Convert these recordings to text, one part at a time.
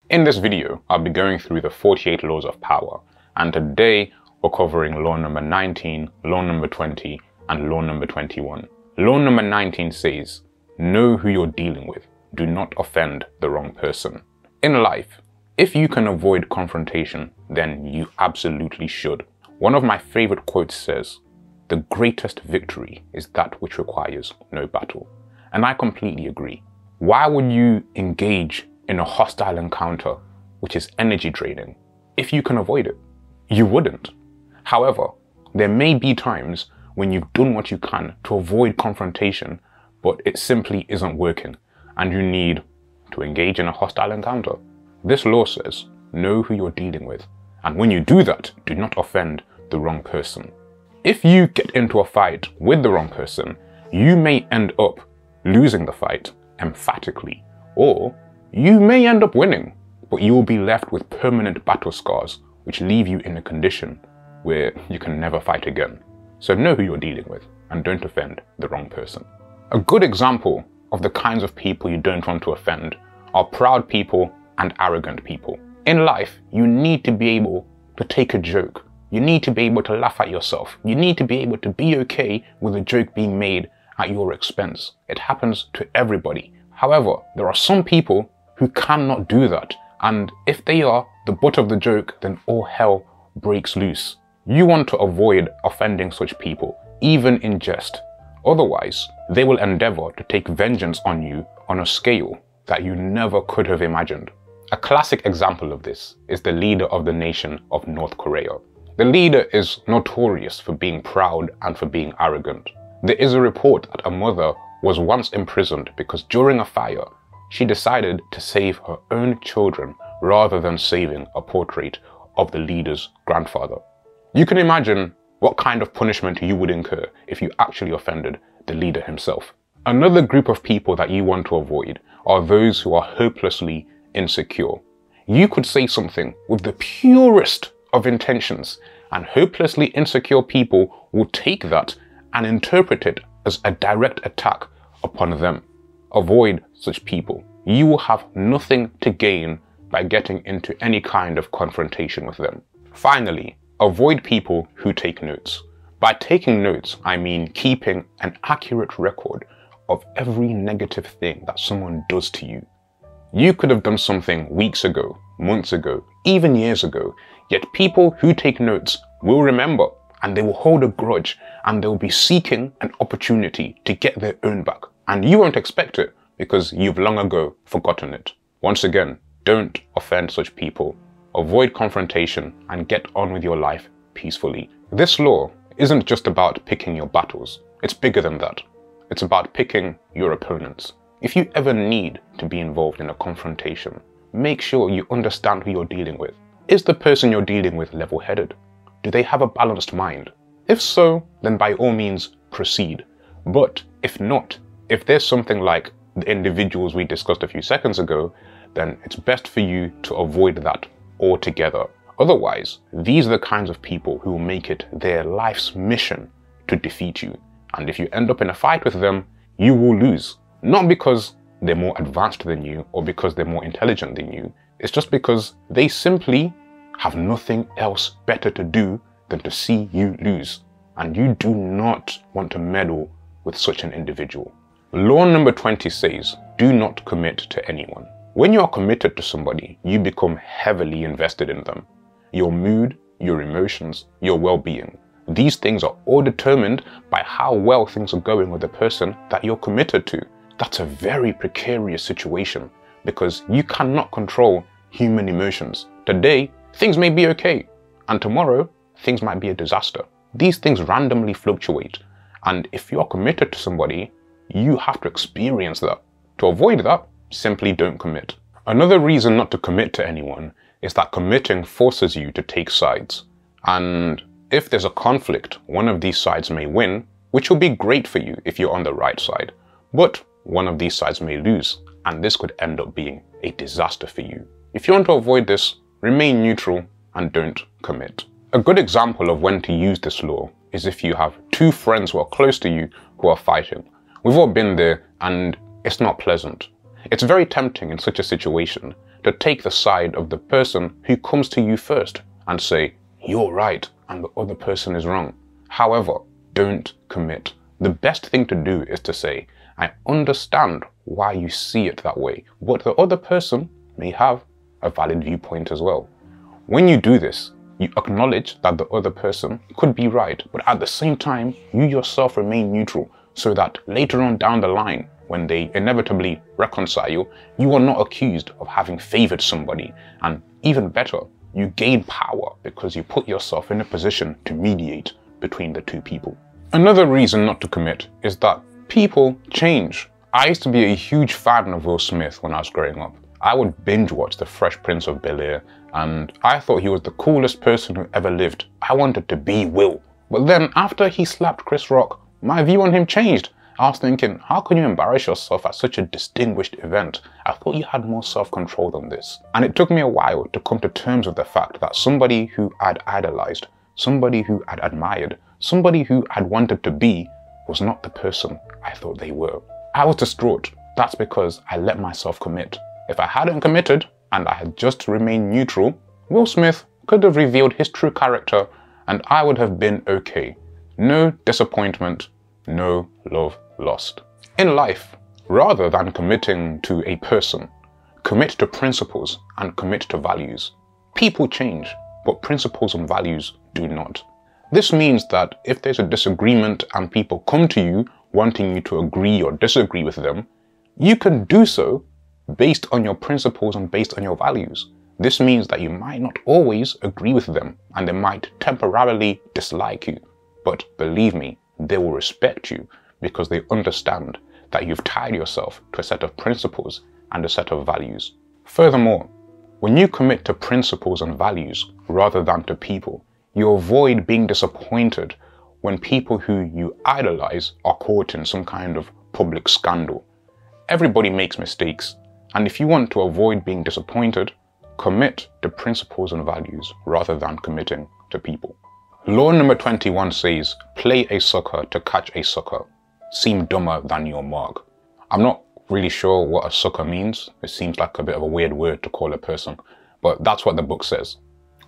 In this video, I'll be going through the 48 laws of power, and today we're covering law number 19, law number 20, and law number 21. Law number 19 says, know who you're dealing with. Do not offend the wrong person. In life, if you can avoid confrontation, then you absolutely should. One of my favorite quotes says, the greatest victory is that which requires no battle. And I completely agree. Why would you engage in a hostile encounter, which is energy draining, if you can avoid it? You wouldn't. However, there may be times when you've done what you can to avoid confrontation, but it simply isn't working, and you need to engage in a hostile encounter. This law says, know who you're dealing with, and when you do that, do not offend the wrong person. If you get into a fight with the wrong person, you may end up losing the fight emphatically, or you may end up winning, but you will be left with permanent battle scars, which leave you in a condition where you can never fight again. So know who you're dealing with, and don't offend the wrong person. A good example of the kinds of people you don't want to offend are proud people and arrogant people. In life, you need to be able to take a joke. You need to be able to laugh at yourself. You need to be able to be okay with a joke being made at your expense. It happens to everybody. However, there are some people who cannot do that. And if they are the butt of the joke, then all hell breaks loose. You want to avoid offending such people, even in jest. Otherwise, they will endeavor to take vengeance on you on a scale that you never could have imagined. A classic example of this is the leader of the nation of North Korea. The leader is notorious for being proud and for being arrogant. There is a report that a mother was once imprisoned because during a fire, she decided to save her own children rather than saving a portrait of the leader's grandfather. You can imagine what kind of punishment you would incur if you actually offended the leader himself. Another group of people that you want to avoid are those who are hopelessly insecure. You could say something with the purest of intentions, and hopelessly insecure people will take that and interpret it as a direct attack upon them. Avoid such people. You will have nothing to gain by getting into any kind of confrontation with them. Finally, avoid people who take notes. By taking notes, I mean keeping an accurate record of every negative thing that someone does to you. You could have done something weeks ago, months ago, even years ago, yet people who take notes will remember, and they will hold a grudge, and they will be seeking an opportunity to get their own back. And you won't expect it because you've long ago forgotten it. Once again, don't offend such people. Avoid confrontation and get on with your life peacefully. This law isn't just about picking your battles. It's bigger than that. It's about picking your opponents. If you ever need to be involved in a confrontation, make sure you understand who you're dealing with. Is the person you're dealing with level-headed? Do they have a balanced mind? If so, then by all means proceed. But if not, if there's something like the individuals we discussed a few seconds ago, then it's best for you to avoid that altogether. Otherwise, these are the kinds of people who will make it their life's mission to defeat you. And if you end up in a fight with them, you will lose. Not because they're more advanced than you or because they're more intelligent than you. It's just because they simply have nothing else better to do than to see you lose. And you do not want to meddle with such an individual. Law number 20 says, do not commit to anyone. When you are committed to somebody, you become heavily invested in them. Your mood, your emotions, your well-being. These things are all determined by how well things are going with the person that you're committed to. That's a very precarious situation because you cannot control human emotions. Today, things may be okay, and tomorrow, things might be a disaster. These things randomly fluctuate, and if you're committed to somebody, you have to experience that. To avoid that, simply don't commit. Another reason not to commit to anyone is that committing forces you to take sides. And if there's a conflict, one of these sides may win, which will be great for you if you're on the right side. But one of these sides may lose, and this could end up being a disaster for you. If you want to avoid this, remain neutral and don't commit. A good example of when to use this law is if you have two friends who are close to you who are fighting. We've all been there, and it's not pleasant. It's very tempting in such a situation to take the side of the person who comes to you first and say, you're right and the other person is wrong. However, don't commit. The best thing to do is to say, I understand why you see it that way, but the other person may have a valid viewpoint as well. When you do this, you acknowledge that the other person could be right, but at the same time, you yourself remain neutral so that later on down the line, when they inevitably reconcile, you are not accused of having favored somebody. And even better, you gain power because you put yourself in a position to mediate between the two people. Another reason not to commit is that people change. I used to be a huge fan of Will Smith when I was growing up. I would binge watch The Fresh Prince of Bel-Air and I thought he was the coolest person who ever lived. I wanted to be Will. But then after he slapped Chris Rock, my view on him changed. I was thinking, how can you embarrass yourself at such a distinguished event? I thought you had more self-control than this. And it took me a while to come to terms with the fact that somebody who I'd idolized, somebody who I'd admired, somebody who I'd wanted to be was not the person I thought they were. I was distraught. That's because I let myself commit. If I hadn't committed and I had just remained neutral, Will Smith could have revealed his true character and I would have been okay. No disappointment, no love lost. In life, rather than committing to a person, commit to principles and commit to values. People change, but principles and values do not. This means that if there's a disagreement and people come to you wanting you to agree or disagree with them, you can do so based on your principles and based on your values. This means that you might not always agree with them and they might temporarily dislike you. But believe me, they will respect you because they understand that you've tied yourself to a set of principles and a set of values. Furthermore, when you commit to principles and values rather than to people, you avoid being disappointed when people who you idolize are caught in some kind of public scandal. Everybody makes mistakes, and if you want to avoid being disappointed, commit to principles and values rather than committing to people. Law number 21 says, play a sucker to catch a sucker. Seem dumber than your mark. I'm not really sure what a sucker means. It seems like a bit of a weird word to call a person, but that's what the book says.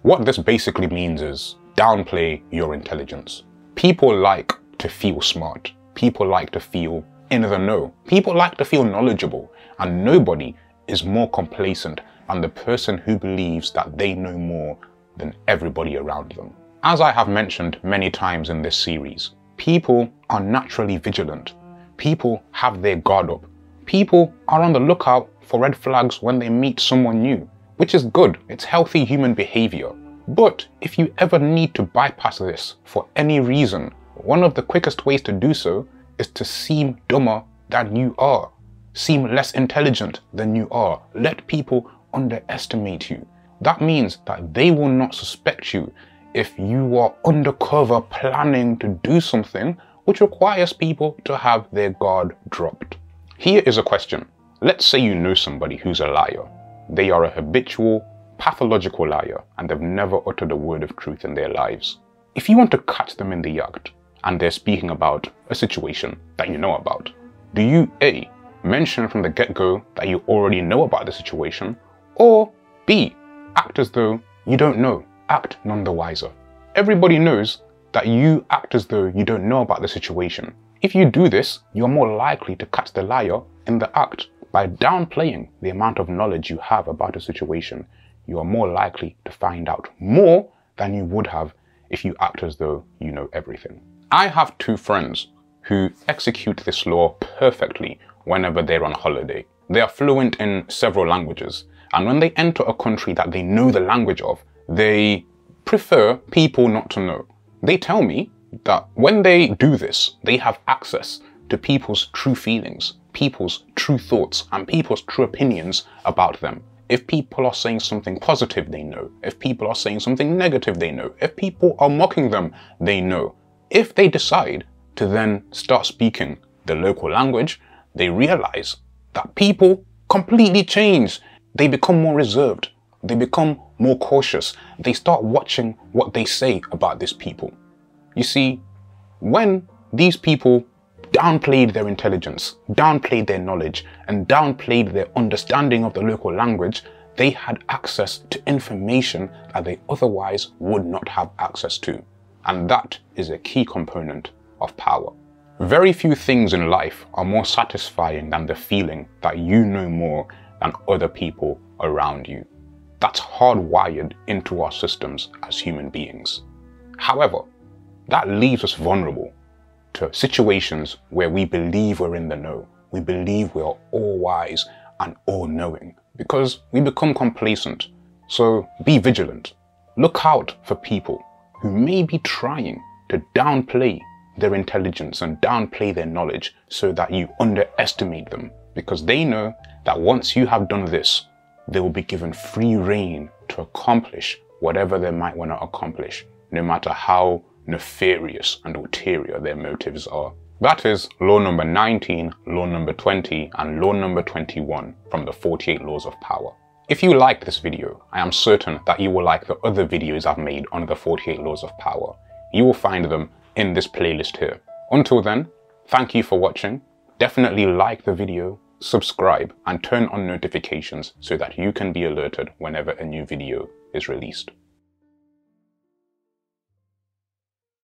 What this basically means is downplay your intelligence. People like to feel smart. People like to feel in the know. People like to feel knowledgeable, and nobody is more complacent than the person who believes that they know more than everybody around them. As I have mentioned many times in this series, people are naturally vigilant. People have their guard up. People are on the lookout for red flags when they meet someone new, which is good. It's healthy human behavior. But if you ever need to bypass this for any reason, one of the quickest ways to do so is to seem dumber than you are. Seem less intelligent than you are. Let people underestimate you. That means that they will not suspect you if you are undercover planning to do something which requires people to have their guard dropped. Here is a question. Let's say you know somebody who's a liar. They are a habitual, pathological liar and they've never uttered a word of truth in their lives. If you want to catch them in the act and they're speaking about a situation that you know about, do you A, mention from the get-go that you already know about the situation, or B, act as though you don't know? Act none the wiser. Everybody knows that you act as though you don't know about the situation. If you do this, you're more likely to catch the liar in the act. By downplaying the amount of knowledge you have about a situation, you are more likely to find out more than you would have if you act as though you know everything. I have two friends who execute this law perfectly whenever they're on holiday. They are fluent in several languages, and when they enter a country that they know the language of, they prefer people not to know. They tell me that when they do this, they have access to people's true feelings, people's true thoughts, and people's true opinions about them. If people are saying something positive, they know. If people are saying something negative, they know. If people are mocking them, they know. If they decide to then start speaking the local language, they realize that people completely change. They become more reserved. They become more cautious. They start watching what they say about these people. You see, when these people downplayed their intelligence, downplayed their knowledge, and downplayed their understanding of the local language, they had access to information that they otherwise would not have access to. And that is a key component of power. Very few things in life are more satisfying than the feeling that you know more than other people around you. That's hardwired into our systems as human beings. However, that leaves us vulnerable to situations where we believe we're in the know. We believe we are all wise and all knowing because we become complacent. So be vigilant. Look out for people who may be trying to downplay their intelligence and downplay their knowledge so that you underestimate them, because they know that once you have done this, they will be given free rein to accomplish whatever they might want to accomplish, no matter how nefarious and ulterior their motives are. That is law number 19, law number 20, and law number 21 from the 48 laws of power. If you liked this video, I am certain that you will like the other videos I've made on the 48 laws of power. You will find them in this playlist here. Until then, thank you for watching. Definitely like the video, subscribe, and turn on notifications so that you can be alerted whenever a new video is released.